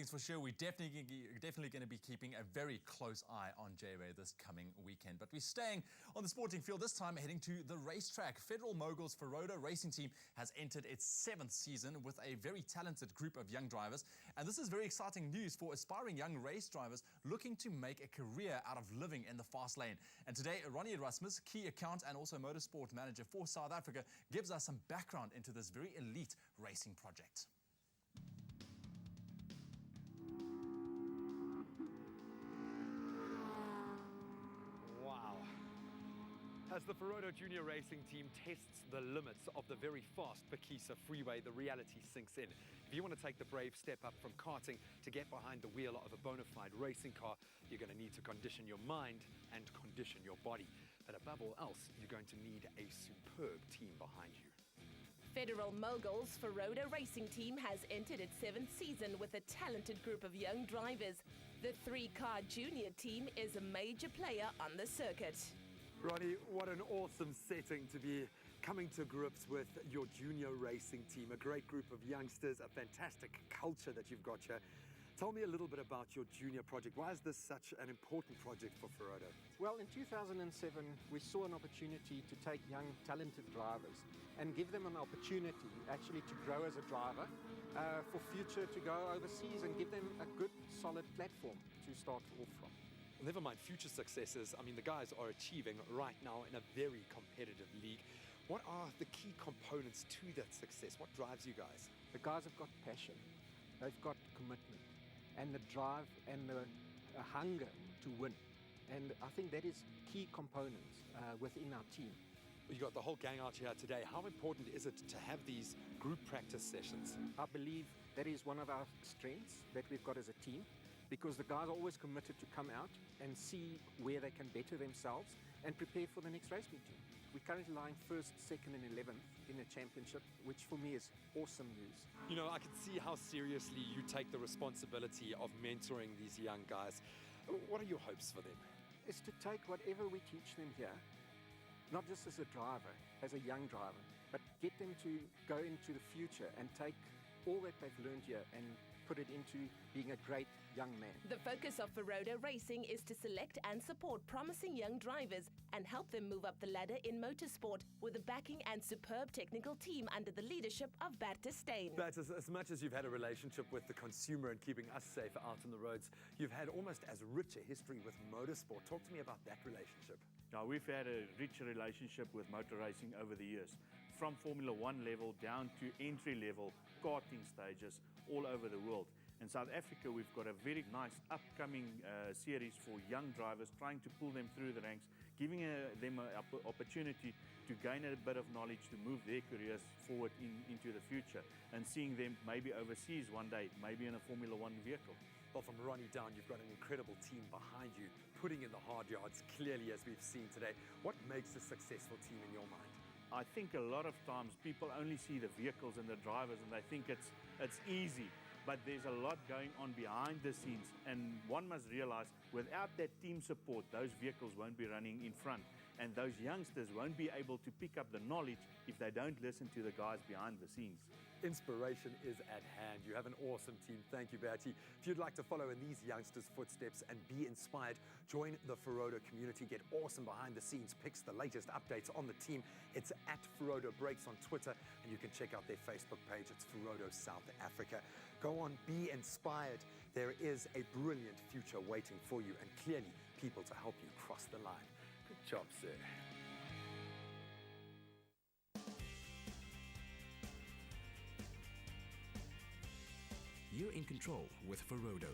things for sure. We're definitely going to be keeping a very close eye on J-Ray this coming weekend. But we're staying on the sporting field, this time heading to the racetrack. Federal Mogul's Ferodo Racing Team has entered its 7th season with a very talented group of young drivers. And this is very exciting news for aspiring young race drivers looking to make a career out of living in the fast lane. And today, Ronnie Erasmus Key Account and also Motorsport Manager for South Africa gives us some background into this very elite racing project. Wow. As the Ferodo Junior Racing Team tests the limits of the very fast Phakisa freeway, the reality sinks in. If you want to take the brave step up from karting to get behind the wheel of a bona fide racing car, you're going to need to condition your mind and condition your body. But above all else, you're going to need a superb team behind you. Federal Mogul's Ferodo Racing Team has entered its 7th season with a talented group of young drivers. The 3-car junior team is a major player on the circuit. Ronnie, what an awesome setting to be coming to grips with your junior racing team. A great group of youngsters, a fantastic culture that you've got here. Tell me a little bit about your junior project. Why is this such an important project for Ferodo? Well, in 2007, we saw an opportunity to take young, talented drivers and give them an opportunity actually to grow as a driver, for future to go overseas and give them a good, solid platform to start off from. Never mind future successes. I mean, the guys are achieving right now in a very competitive league. What are the key components to that success? What drives you guys? The guys have got passion, they've got commitment, and the drive and the hunger to win. And I think that is key components within our team. You got the whole gang out here today. How important is it to have these group practice sessions? I believe that is one of our strengths that we've got as a team, because the guys are always committed to come out and see where they can better themselves and prepare for the next race meeting. We're currently lying 1st, 2nd and 11th in the championship, which for me is awesome news. You know, I can see how seriously you take the responsibility of mentoring these young guys. What are your hopes for them? It's to take whatever we teach them here, not just as a driver, as a young driver, but get them to go into the future and take all that they've learned here and put it into being a great young man. The focus of Ferodo Racing is to select and support promising young drivers and help them move up the ladder in motorsport with a backing and superb technical team under the leadership of Bert de Steen. Bert, as much as you've had a relationship with the consumer and keeping us safe out on the roads, you've had almost as rich a history with motorsport. Talk to me about that relationship. Now, we've had a rich relationship with motor racing over the years, from Formula 1 level down to entry-level karting stages all over the world. In South Africa, we've got a very nice upcoming series for young drivers, trying to pull them through the ranks, giving them an opportunity to gain a bit of knowledge to move their careers forward into the future, and seeing them maybe overseas one day, maybe in a Formula 1 vehicle. Well, from Ronnie down, you've got an incredible team behind you, putting in the hard yards clearly, as we've seen today. What makes a successful team in your mind? I think a lot of times people only see the vehicles and the drivers and they think it's easy, but there's a lot going on behind the scenes, and one must realize without that team support, those vehicles won't be running in front, and those youngsters won't be able to pick up the knowledge if they don't listen to the guys behind the scenes. Inspiration is at hand. You have an awesome team. Thank you, Bertie. If you'd like to follow in these youngsters' footsteps and be inspired, join the Ferodo community. Get awesome behind-the-scenes pics, the latest updates on the team. It's at Ferodo Breaks on Twitter, and you can check out their Facebook page. It's Ferodo South Africa. Go on, be inspired. There is a brilliant future waiting for you, and clearly people to help you cross the line. Good job, sir. You're in control with Ferodo.